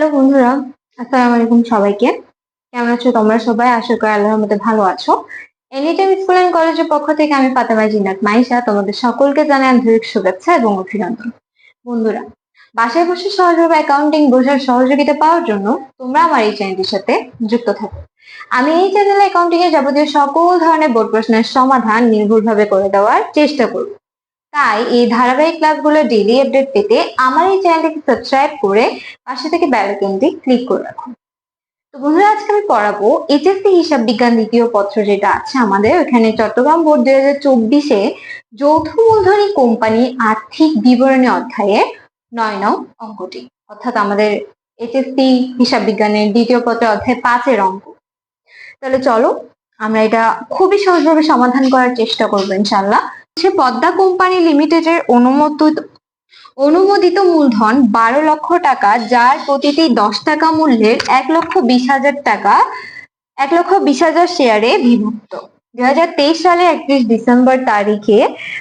Hello বন্ধুরা, আসসালামু আলাইকুম সবাইকে। কেমন আছো তোমরা সবাই? আশা করি আল্লাহর রহমতে ভালো আছো। এনিটাইম স্কুল এন্ড কলেজের পক্ষ থেকে আমি ফাতেমা জিন্নাত মাইশা তোমাদের সকলকে জানাই আন্তরিক শুভেচ্ছা এবং অভিনন্দন। বন্ধুরা, বাসায় বসে সহজভাবে অ্যাকাউন্টিং বোঝার সহযোগিতা পাওয়ার জন্য তোমরা আমার এই চ্যানেলটির সাথে যুক্ত থাকো। আমি এই চ্যানেলে অ্যাকাউন্টিং এর যাবতীয় সকল ধরনের বোর্ড প্রশ্নের সমাধান নির্ভুলভাবে করে দেওয়ার চেষ্টা করব। তাই এই ধারাবাহিক ক্লাসগুলো ডেইলি আপডেট পেতে আমার এই চ্যানেলটিকে সাবস্ক্রাইব করে পাশে থেকে বেল আইকনটি ক্লিক করে রাখুন। তো বন্ধুরা, আজকে আমি পড়াবো এইচএসসি হিসাব বিজ্ঞান দ্বিতীয় পত্র যেটা আছে আমাদের ওখানে চট্টগ্রাম বোর্ড 2024-এ যৌথ মূলধনী কোম্পানি আর্থিক বিবরণী অধ্যায়ে 9 নং অঙ্কটি, অর্থাৎ আমাদের এইচএসসি হিসাব বিজ্ঞানের দ্বিতীয় পত্রের অধ্যায় 5-এর অঙ্ক। তাহলে চলো আমরা এটা খুবই সহজভাবে সমাধান করার চেষ্টা করবো ইনশাল্লাহ। পদ্মা কোম্পানি লিমিটেডের অনুমোদিত মূলধন 12 লক্ষ টাকা, যার প্রতিটি 10 টাকা মূল্যের 1,20,000 টাকা 1,20,000 শেয়ারে বিভক্ত। 2023 সালের 31 ডিসেম্বর তারিখে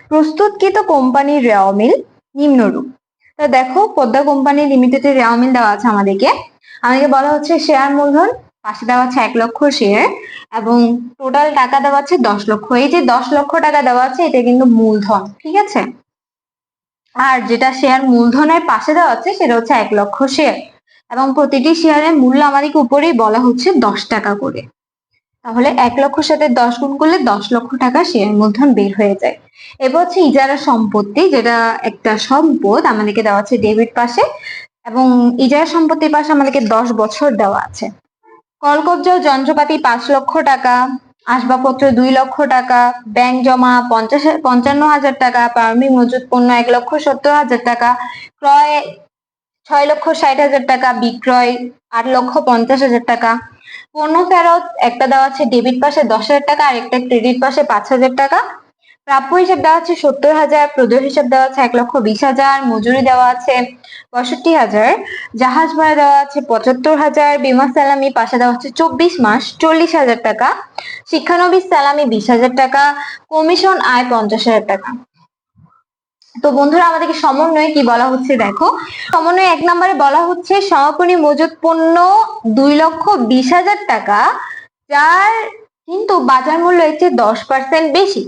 প্রস্তুতকৃত কোম্পানির রেওয়া মিল নিম্নরূপ। তো দেখো, পদ্মা কোম্পানি লিমিটেডের রেওয়া মিল দেওয়া আছে আমাদেরকে বলা হচ্ছে শেয়ার মূলধন, পাশে দেওয়া আছে 1 লক্ষ শেয়ার এবং টোটাল টাকা দেওয়া আছে 10 লক্ষ। এই যে 10 লক্ষ টাকা দেওয়া আছে এটা কিন্তু মূলধন, ঠিক আছে। আর যেটা শেয়ার মূলধনের পাশে দেওয়া আছে সেটা হচ্ছে 1 লক্ষ শেয়ার এবং প্রতিটি শেয়ারের মূল্য আমাদেরকে উপরেই বলা হচ্ছে 10 টাকা করে। তাহলে 1 লক্ষর সাথে 10 গুণ করলে 10 লক্ষ টাকা শেয়ার মূলধন বের হয়ে যায়। এবার হচ্ছে ইজারা সম্পত্তি, যেটা একটা সম্পদ আমাদেরকে দেওয়া আছে ডেবিট পাশে এবং ইজারা সম্পত্তির পাশে আমাদেরকে 10 বছর দেওয়া আছে। কলকব্জা ও যন্ত্রপাতি 5 লক্ষ টাকা, আসবাবপত্র 2 লক্ষ টাকা, ব্যাংক জমা 55,000 টাকা, প্রারম্ভিক মজুত পণ্য 1,70,000 টাকা, ক্রয় 6,60,000 টাকা, বিক্রয় 8,50,000 টাকা, পণ্য ফেরত একটা দেওয়া আছে ডেবিট পাশে 10,000 টাকা আর একটা ক্রেডিট পাশে 5,000 টাকা, প্রাপ্য হিসাব দেওয়া আছে 70,000, প্রদেয় হিসাব দেওয়া আছে 1,20,000, মজুরি দেওয়া আছে 65,000, জাহাজ ভাড়া দেওয়া আছে 75,000, বিমা সালামি পাশে দেওয়া আছে 24 মাস 40,000 টাকা, শিক্ষানবিশ সালামি 20,000 টাকা, কমিশন আয় 50,000 টাকা। তো বন্ধুরা, আমাদেরকে সমন্বয়ে কি বলা হচ্ছে দেখো। সমন্বয়ে 1 নম্বরে বলা হচ্ছে সমাপনী মজুত পণ্য 2,20,000 টাকা, যার কিন্তু বাজার মূল্য এর চেয়ে 10% বেশি।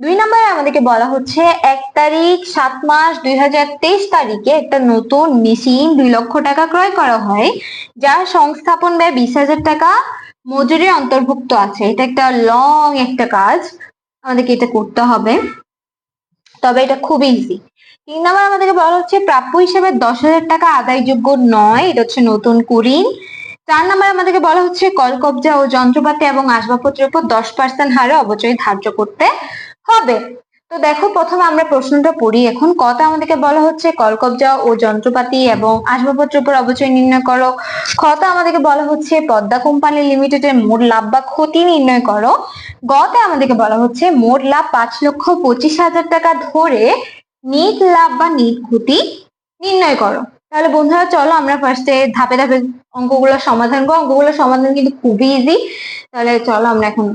2 নম্বরে আমাদেরকে বলা হচ্ছে 1 তারিখ 7 মাস 2023 তারিখে একটা নতুন মেশিন 2 লক্ষ টাকা ক্রয় করা হয়, যার সংস্থাপন ব্যয় 20,000 টাকা মজুরি অন্তর্ভুক্ত আছে। এটা একটা লং একটা কাজ, আমাদেরকে এটা করতে হবে, তবে এটা খুব ইজি। 3 নম্বর আমাদেরকে বলা হচ্ছে প্রাপ্য হিসেবে 10,000 টাকা আদায়যোগ্য নয়, এটা হচ্ছে নতুন কুড়িন। 4 নম্বর আমাদেরকে বলা হচ্ছে কলকব্জা ও যন্ত্রপাতি এবং আসবাবপত্রের উপর 10% হারে অবচয় ধার্য করতে হবে। তো দেখো, প্রথমে আমরা প্রশ্নটা পড়ি। এখন কত আমাদেরকে বলা হচ্ছে কলকব্জা ও যন্ত্রপাতি এবং আসবাবপত্রের উপর অবচয় নির্ণয় করো। খত আমাদেরকে বলা হচ্ছে পদ্মা কোম্পানি লিমিটেডের মোট লাভ বা ক্ষতি নির্ণয় করো। গতে আমাদেরকে বলা হচ্ছে মোট লাভ 5,25,000 টাকা ধরে নিট লাভ বা নিট ক্ষতি নির্ণয় করো। তাহলে বন্ধুরা চলো আমরা ফার্স্টে ধাপে ধাপে অঙ্কগুলো সমাধান করবো। অঙ্কগুলো সমাধান কিন্তু খুবই ইজি। তাহলে চলো আমরা এখন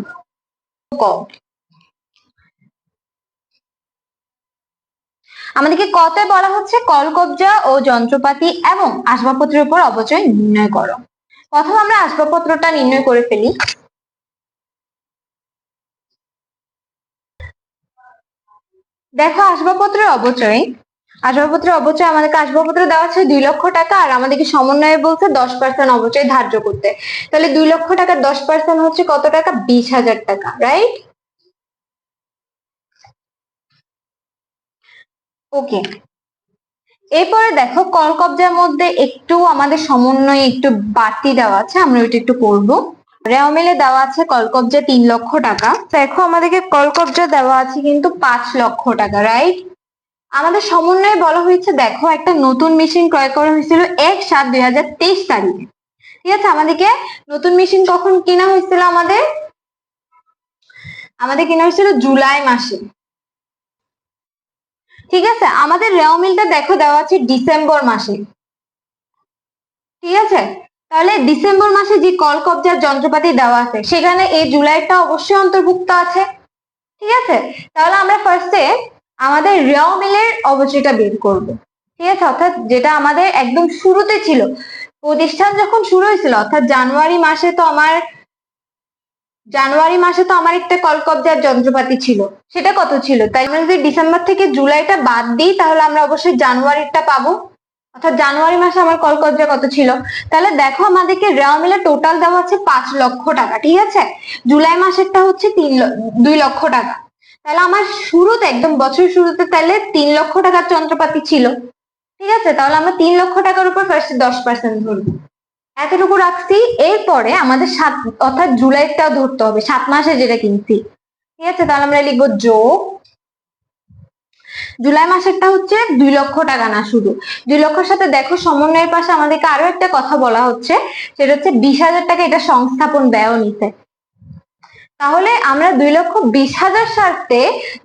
আমাদেরকে কতে বলা হচ্ছে কলকব্জা ও যন্ত্রপাতি এবং আসবাবপত্রের উপর অবচয় নির্ণয় করো। প্রথম আমরা আসবাবপত্রটা নির্ণয় করে ফেলি। দেখো, আসবাবপত্রের অবচয় আমাদেরকে আসবাবপত্র দেওয়া আছে 2 লক্ষ টাকা আর আমাদেরকে সমন্বয়ে বলছে 10% অবচয় ধার্য করতে। তাহলে 2 লক্ষ টাকার 10% হচ্ছে কত টাকা? 20,000 টাকা, রাইট? ওকে, এরপরে দেখো কলকব্জার মধ্যে একটু আমাদের সমন্বয়ে একটু বাড়তি দেওয়া আছে, আমরা ওইটা একটু করবো। রেওয়া মিলে দেওয়া আছে কলকব্জা 3 লক্ষ টাকা। দেখো আমাদেরকে কলকব্জা দেওয়া আছে কিন্তু 5 লক্ষ টাকা, রাইট? আমাদের সমন্বয়ে বলা হয়েছে দেখো একটা নতুন মেশিন ক্রয় করা হয়েছিল 1/7/2023 তারিখে, ঠিক আছে। আমাদেরকে নতুন মেশিন কখন কেনা হয়েছিল? আমাদের কেনা হয়েছিল জুলাই মাসে, ঠিক আছে। আমাদের রেওয়া মিলটা দেখো দেওয়া আছে ডিসেম্বর মাসে, ঠিক আছে। তাহলে ডিসেম্বর মাসে যে কলকব্জার যন্ত্রপাতি দেওয়া আছে সেখানে এই জুলাইটা অবশ্যই অন্তর্ভুক্ত আছে, ঠিক আছে। তাহলে আমরা ফার্স্টে আমাদের রেওয়া মিলের অবচয়টা বের করব, ঠিক আছে, অর্থাৎ যেটা আমাদের একদম শুরুতে ছিল প্রতিষ্ঠান যখন শুরু হয়েছিল অর্থাৎ জানুয়ারি মাসে তো আমার একটা কলকব্জার যন্ত্রপাতি ছিল, সেটা কত ছিল? তাই আমরা যদি ডিসেম্বর থেকে জুলাইটা বাদ দিই তাহলে আমরা অবশ্যই জানুয়ারিটা পাবো। অর্থাৎ জানুয়ারি মাসে আমার কলকব্জা কত ছিল? তাহলে দেখো আমাদেরকে রেওয়া মিলে টোটাল দেওয়া আছে 5 লক্ষ টাকা, ঠিক আছে। জুলাই মাসেরটা হচ্ছে 2 লক্ষ টাকা। তাহলে আমার শুরুতে একদম বছরের শুরুতে তাহলে 3 লক্ষ টাকার যন্ত্রপাতি ছিল, ঠিক আছে। তাহলে আমরা 3 লক্ষ টাকার উপর ফার্স্টে 10% ধরবো, এতটুকু রাখছি। এরপরে আমাদের অর্থাৎ জুলাইটাও ধরতে হবে, 7 মাসে যেটা কিনছি, ঠিক আছে। তাহলে আমরা লিখবো যোগ জুলাই মাসেরটা হচ্ছে 2 লক্ষ টাকা না, শুধু 2 লক্ষের সাথে দেখো সমন্বয়ের পাশে আমাদেরকে আরো একটা কথা বলা হচ্ছে, সেটা হচ্ছে 20,000 টাকা এটা সংস্থাপন ব্যয় নিতে। তাহলে আমরা 2,20,000 সাথে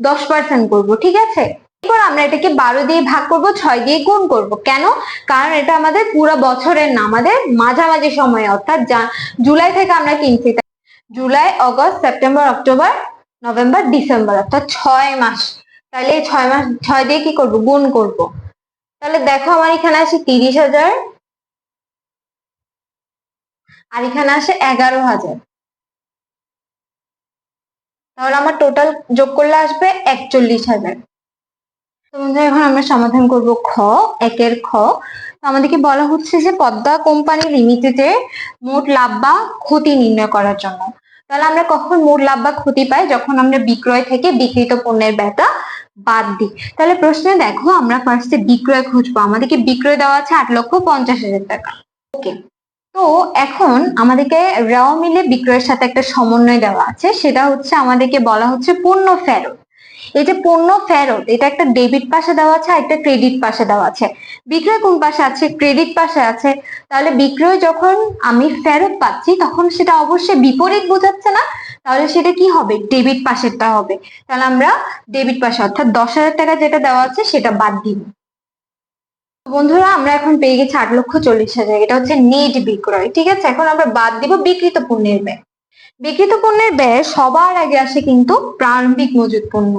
10% করবো, ঠিক আছে। এরপর আমরা এটাকে 12 দিয়ে ভাগ করব, 6 দিয়ে গুণ করব। কেন? কারণ এটা আমাদের পুরো বছরের না, আমাদের মাঝামাঝি সময়, অর্থাৎ জুলাই থেকে আমরা কিনছি। July, August, September, October, November, December, অর্থাৎ 6 মাস। তাহলে 6 মাস 6 দিয়ে কি করব? গুণ করব। তাহলে দেখো আমার এখানে আসে 30,000 আর এখানে আসে 11,000। তাহলে আমার টোটাল যোগ করলে আসবে 41,000। তো বন্ধুরা এখন আমরা সমাধান করব একের খ। আমাদেরকে বলা হচ্ছে যে পদ্মা কোম্পানি লিমিটেডের মোট লাভ বা ক্ষতি নির্ণয় করার জন্য। তাহলে আমরা কখন মোট লাভ বা ক্ষতি পাই? যখন আমরা বিক্রয় থেকে বিক্রিত পণ্যের ব্যয়টা বাদ দিই। তাহলে প্রশ্নে দেখো আমরা ফার্স্টে বিক্রয় খুঁজবো, আমাদেরকে বিক্রয় দেওয়া আছে 8,50,000 টাকা। ওকে, তো এখন আমাদেরকে রেওয়া মিলে বিক্রয়ের সাথে একটা সমন্বয় দেওয়া আছে, সেটা হচ্ছে আমাদেরকে বলা হচ্ছে পণ্য ফেরত। এই যে পণ্য ফেরত, এটা একটা ডেবিট পাশে দেওয়া আছে, একটা ক্রেডিট পাশে দেওয়া আছে। বিক্রয় কোন পাশে আছে? ক্রেডিট পাশে আছে। তাহলে বিক্রয় যখন আমি ফেরত পাচ্ছি তখন সেটা অবশ্যই বিপরীত বোঝাচ্ছে না, তাহলে সেটা কি হবে? ডেবিট পাশেরটা হবে। তাহলে আমরা ডেবিট পাশে অর্থাৎ 10,000 টাকা যেটা দেওয়া আছে সেটা বাদ দিব। বন্ধুরা আমরা এখন পেয়ে গেছি 8,40,000, এটা হচ্ছে নেট বিক্রয়, ঠিক আছে। এখন আমরা বাদ দিব বিক্রিত পণ্যের ব্যয়। বিক্রিত পণ্যের ব্যয় সবার আগে আসে কিন্তু প্রারম্ভিক মজুত পণ্য।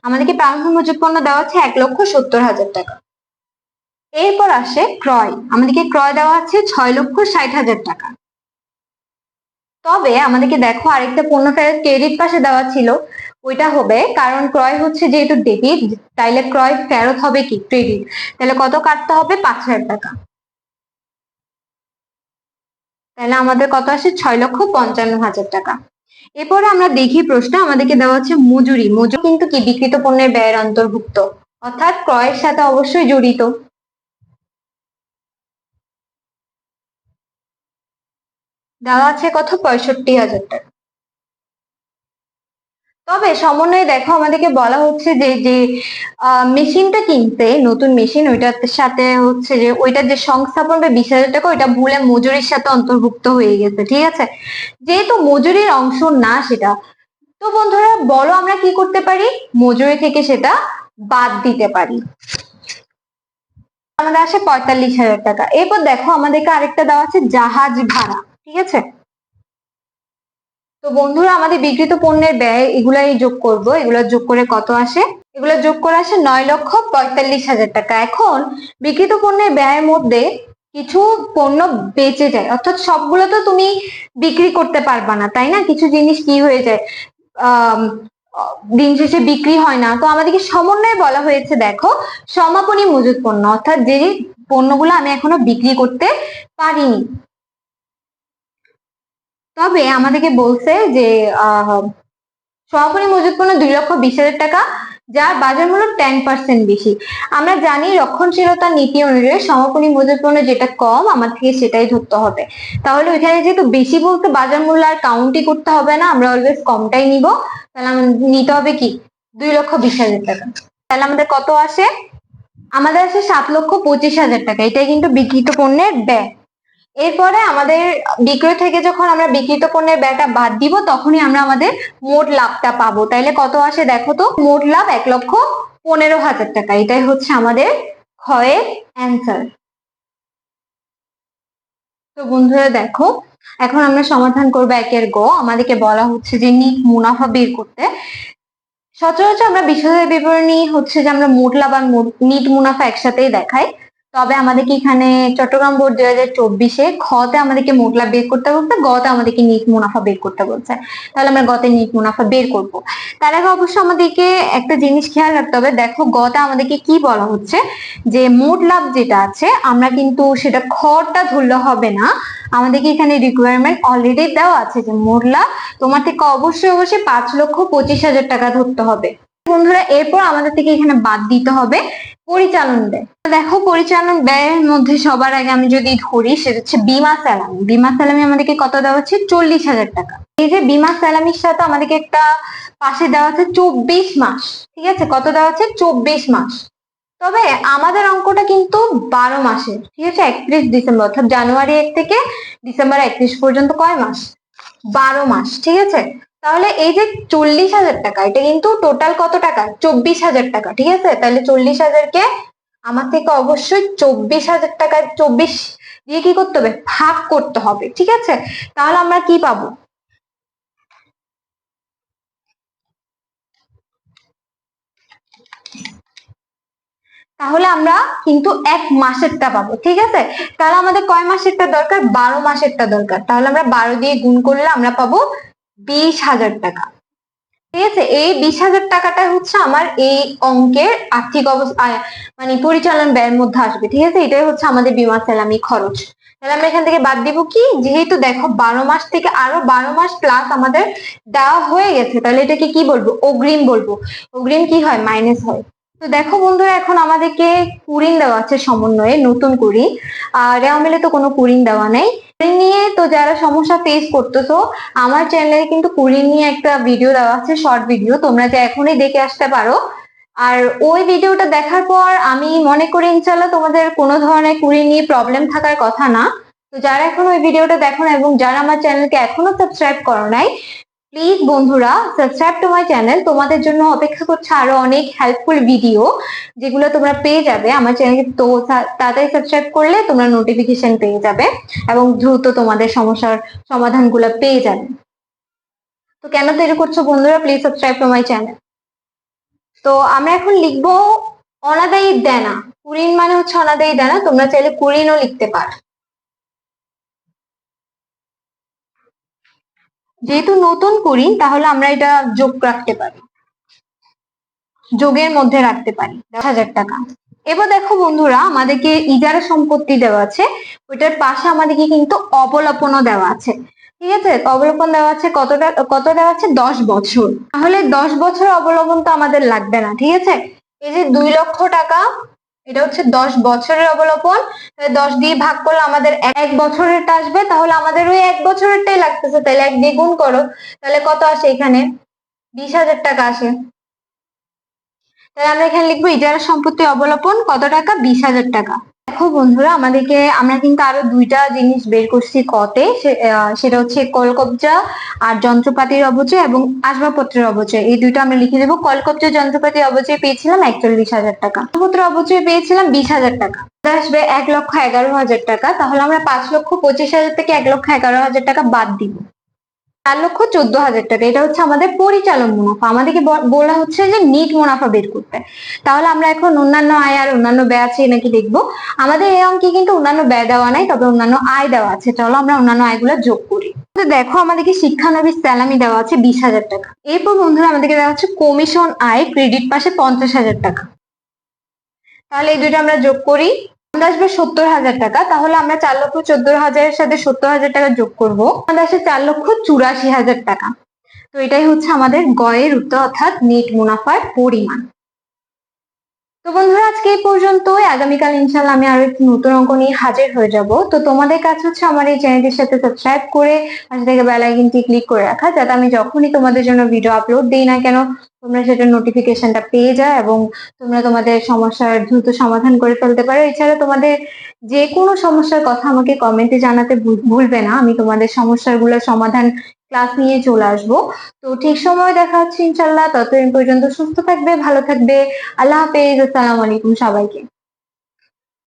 আমাদেরকে প্রারম্ভিক মজুত পণ্য দেওয়া আছে 1,70,000 টাকা। এরপর আসে ক্রয়, আমাদেরকে ক্রয় দেওয়া আছে 6,60,000 টাকা। তবে আমাদেরকে দেখো আরেকটা পণ্য ফেরত ক্রেডিট পাশে দেওয়া ছিল, ওইটা হবে, কারণ ক্রয় হচ্ছে যেহেতু ডেবিট, তাইলে ক্রয় ফেরত হবে কি? ক্রেডিট। তাহলে কত কাটতে হবে? 5,000 টাকা। তাহলে আমাদের কত আসে? 6,55,000 টাকা। এরপরে আমরা দেখি প্রশ্ন আমাদেরকে দেওয়া হচ্ছে মজুরি। মজুরি কিন্তু কি? বিক্রিত পণ্যের ব্যয়ের অন্তর্ভুক্ত, অর্থাৎ ক্রয়ের সাথে অবশ্যই জড়িত। দেওয়া আছে কত? 65,000 টাকা। তবে সমন্বয়ে দেখো আমাদেরকে বলা হচ্ছে যে যে মেশিনটা কিনতে, নতুন মেশিন, ওইটার সাথে হচ্ছে যে ওইটার যে সংস্থাপন বা 20,000 টাকা ওইটা ভুলে মজুরির সাথে অন্তর্ভুক্ত হয়ে গেছে, ঠিক আছে। যেহেতু মজুরির অংশ না সেটা, তো বন্ধুরা বলো আমরা কি করতে পারি? মজুরি থেকে সেটা বাদ দিতে পারি। আমাদের আসে 45,000 টাকা। এরপর দেখো আমাদেরকে আরেকটা দেওয়া আছে জাহাজ ভাড়া, ঠিক আছে। তো বন্ধুরা আমাদের বিক্রিত পণ্যের ব্যয় এগুলাই যোগ করব, এগুলো যোগ করে কত আসে? এগুলো যোগ করে আসে 9,45,000 টাকা। এখন বিক্রিত পণ্যের ব্যয়ের মধ্যে কিছু পণ্য বেঁচে যায়, অর্থাৎ সবগুলো তো তুমি বিক্রি করতে পারবা না, তাই না? কিছু জিনিস কি হয়ে যায়, আহ দিন শেষে বিক্রি হয় না। তো আমাদেরকে সমন্বয়ে বলা হয়েছে দেখো সমাপনী মজুত পণ্য, অর্থাৎ যে পণ্যগুলো আমি এখনো বিক্রি করতে পারিনি। তবে আমাদেরকে বলছে যে সমাপনী মজুত পণ্য 2,20,000 টাকা, যার বাজার মূল্য 10% বেশি। আমরা জানি রক্ষণশীলতা নীতি অনুযায়ী সমাপনী মজুত পণ্য যেটা কম আমার থেকে সেটাই ধরতে হবে। তাহলে ওইখানে যেহেতু বেশি বলতে বাজার মূল্য আর কাউন্টই করতে হবে না, আমরা অলওয়েজ কমটাই নিব। তাহলে আমাদের নিতে হবে কি? 2,20,000 টাকা। তাহলে আমাদের কত আসে? আমাদের আছে 7,25,000 টাকা। এটাই কিন্তু বিক্রিত পণ্যের ব্যয়। এরপরে আমাদের বিক্রয় থেকে যখন আমরা বিক্রিত পণ্যের ব্যয়টা বাদ দিব তখনই আমরা আমাদের মোট লাভটা পাবো। তাইলে কত আসে দেখো তো? মোট লাভ 1,15,000 টাকা। এটাই হচ্ছে আমাদের ক্ষয়ের অ্যান্সার। তো বন্ধুরা দেখো এখন আমরা সমাধান করবো একের গ। আমাদেরকে বলা হচ্ছে যে নিট মুনাফা বের করতে। সচরাচর আমরা বিশদের বিবরণী হচ্ছে যে আমরা মোট লাভ আর নিট মুনাফা একসাথেই দেখাই। তবে আমাদেরকে এখানে চট্টগ্রাম বোর্ড 2024-এ খতে আমাদেরকে মোট লাভ বের করতে বলছে, গতে আমাদেরকে নিট মুনাফা বের করতে বলছে। তাহলে আমরা গতে নিট মুনাফা বের করব। তার আগে অবশ্যই আমাদেরকে একটা জিনিস খেয়াল রাখতে হবে। দেখো গতে আমাদেরকে কি বলা হচ্ছে, যে মোট লাভ যেটা আছে আমরা কিন্তু সেটা খটা ধরলে হবে না, আমাদেরকে এখানে রিকোয়ারমেন্ট অলরেডি দেওয়া আছে যে মোট লাভ তোমার থেকে অবশ্যই 5,25,000 টাকা ধরতে হবে। বন্ধুরা এরপর আমাদের থেকে এখানে বাদ দিতে হবে পরিচালন ব্যয়। দেখো পরিচালন ব্যয়ের মধ্যে সবার আগে আমি যদি ধরি সেটা হচ্ছে বিমা স্যালামি। বিমা স্যালামি আমাদেরকে কত দেওয়া হচ্ছে, 40,000 টাকা। এই যে বিমা স্যালামির সাথে আমাদেরকে একটা পাশে দেওয়া আছে 24 মাস, ঠিক আছে, কত দেওয়া আছে, 24 মাস। তবে আমাদের অঙ্কটা কিন্তু 12 মাসের, ঠিক আছে, 31 ডিসেম্বর অর্থাৎ জানুয়ারি 1 থেকে ডিসেম্বর 31 পর্যন্ত কয় মাস, 12 মাস, ঠিক আছে। তাহলে এই যে 40,000 টাকা এটা কিন্তু টোটাল কত টাকা, 24,000 টাকা, ঠিক আছে। তাহলে 40,000-কে আমার থেকে অবশ্যই 24,000 টাকা 24 দিয়ে কি করতে হবে, ভাগ করতে হবে, ঠিক আছে। তাহলে আমরা কি পাবো, তাহলে আমরা কিন্তু 1 মাসেরটা পাবো, ঠিক আছে। তাহলে আমাদের কয় মাসেরটা দরকার, 12 মাসেরটা দরকার। তাহলে আমরা 12 দিয়ে গুণ করলে আমরা পাবো 20,000 টাকা, ঠিক আছে। এই 20,000 টাকাটা হচ্ছে আমার এই অঙ্কের আর্থিক অবস্থা মানে পরিচালন ব্যয়ের মধ্যে আসবে, ঠিক আছে। এটাই হচ্ছে আমাদের বিমা স্যালামি খরচ। তাহলে আমরা এখান থেকে বাদ দিব কি, যেহেতু দেখো 12 মাস থেকে আরো 12 মাস প্লাস আমাদের দেওয়া হয়ে গেছে, তাহলে এটাকে কি বলবো, অগ্রিম বলবো। অগ্রিম কি হয়, মাইনাস হয়। তো দেখো বন্ধুরা এখন আমাদেরকে কুড়িন দেওয়া আছে সমন্বয়ে, নতুন কুড়ি, আর রেওয়া মিলে তো কোনো কুড়িন দেওয়া নেই। কুড়িন নিয়ে তো যারা সমস্যা ফেস করতেছো, আমার চ্যানেলে কিন্তু কুড়িন নিয়ে একটা ভিডিও দেওয়া আছে, শর্ট ভিডিও, তোমরা যে এখনই দেখে আসতে পারো। আর ওই ভিডিওটা দেখার পর আমি মনে করি ইনশাল্লাহ তোমাদের কোনো ধরনের কুড়ি নিয়ে প্রবলেম থাকার কথা না। তো যারা এখন ওই ভিডিওটা দেখো না এবং যারা আমার চ্যানেলকে এখনো সাবস্ক্রাইব করো নাই, প্লিজ বন্ধুরা সাবস্ক্রাইব টু মাই চ্যানেল। তোমাদের জন্য অপেক্ষা করছে আরো অনেক হেল্পফুল ভিডিও, যেগুলো তোমরা পেয়ে যাবে আমার চ্যানেলকে। তো তাড়াতাড়ি সাবস্ক্রাইব করলে তোমরা নোটিফিকেশন পেয়ে যাবে এবং দ্রুত তোমাদের সমস্যার সমাধানগুলো পেয়ে যাবে। তো কেন দেরি করছো বন্ধুরা, please subscribe to my channel. তো আমরা এখন লিখবো অনাদায়ী দেনা। কুড়িন মানে হচ্ছে অনাদায়ী দেনা, তোমরা চাইলে কুড়িনও লিখতে পারো। যেহেতু নতুন কুড়িন তাহলে আমরা এটা যোগ রাখতে পারি, যোগের মধ্যে রাখতে পারি 10,000 টাকা। এবার দেখো বন্ধুরা আমাদেরকে ইজারা সম্পত্তি দেওয়া আছে, ওইটার পাশে আমাদেরকে কিন্তু অবলোপনও দেওয়া আছে, ঠিক আছে। অবলোপন দেওয়া আছে কত দেওয়া আছে, 10 বছর। তাহলে 10 বছর অবলোপন তো আমাদের লাগবে না, ঠিক আছে। এই যে 2 লক্ষ টাকা, এটা হচ্ছে 10 বছরের অবলোপন। 10 দিয়ে ভাগ করলে আমাদের 1 বছরেরটা আসবে, তাহলে আমাদের ওই 1 বছরেরটাই লাগতেছে, তাহলে 1 দিয়ে গুণ করো, তাহলে কত আসে, এখানে 20,000 টাকা আসে। তাহলে আমরা এখানে লিখবো ইজারা সম্পত্তি অবলোপন কত টাকা, 20,000 টাকা। দেখো বন্ধুরা আমরা কিন্তু আরো দুইটা জিনিস বের করছি কতে, সেটা হচ্ছে কলকবজা আর যন্ত্রপাতির অবচয় এবং আসবাবপত্রের অবচয়। এই দুইটা আমরা লিখে দেবো। কলকবজা যন্ত্রপাতির অবচয় পেয়েছিলাম 41,000 টাকা, আসবাবপত্র অবচয় পেয়েছিলাম 20,000 টাকা, আসবে 1,11,000 টাকা। তাহলে আমরা 5,25,000 থেকে 1,11,000 টাকা বাদ দিব, 4,14,000 টাকা। এটা হচ্ছে আমাদের পরিচালন মুনাফা। আমাদেরকে বলা হচ্ছে যে নিট মুনাফা বের করতে। তাহলে আমরা এখন অন্যান্য আয় আর অন্যান্য ব্যয় আছে নাকি দেখবো। আমাদের এই অঙ্কে কিন্তু অন্যান্য ব্যয় দেওয়া নাই, তবে অন্যান্য আয় দেওয়া আছে। চলো আমরা অন্যান্য আয়গুলো যোগ করি। দেখো আমাদেরকে শিক্ষানবিশ স্যালামি দেওয়া আছে 20,000 টাকা। এরপর বন্ধুরা আমাদেরকে দেওয়া হচ্ছে কমিশন আয় ক্রেডিট পাশে 50,000 টাকা। তাহলে এই দুইটা আমরা যোগ করি, আসবে 70,000 টাকা। তাহলে আমরা 4,14,000-এর সাথে 70,000 টাকা যোগ করবো, আমাদের আসে 4,84,000 টাকা। তো এটাই হচ্ছে আমাদের গয়ের উত্তর, অর্থাৎ নেট মুনাফার পরিমাণ। তো বন্ধুরা আজকে এই পর্যন্তই। আগামীকাল ইনশাল্লাহ আমি আরো একটি নতুন অঙ্ক নিয়ে হাজির হয়ে যাব। তো তোমাদের কাজ হচ্ছে আমার এই চ্যানেলটির সাথে সাবস্ক্রাইব করে পাশে থেকে বেল আইকনটি ক্লিক করে রাখা, যাতে আমি যখনই তোমাদের জন্য ভিডিও আপলোড দিই না কেন তোমরা সেটার নোটিফিকেশনটা পেয়ে যাও এবং তোমরা তোমাদের সমস্যার দ্রুত সমাধান করে ফেলতে পারো। এছাড়া তোমাদের যে কোনো সমস্যার কথা আমাকে কমেন্টে জানাতে ভুলবে না, আমি তোমাদের সমস্যাগুলোর সমাধান ক্লাস নিয়ে চলে আসবো। তো ঠিক সময় দেখা হচ্ছে ইনশাল্লাহ। ততদিন পর্যন্ত সুস্থ থাকবে, ভালো থাকবে। আল্লাহ হাফেজ, আসসালামু আলাইকুম সবাইকে।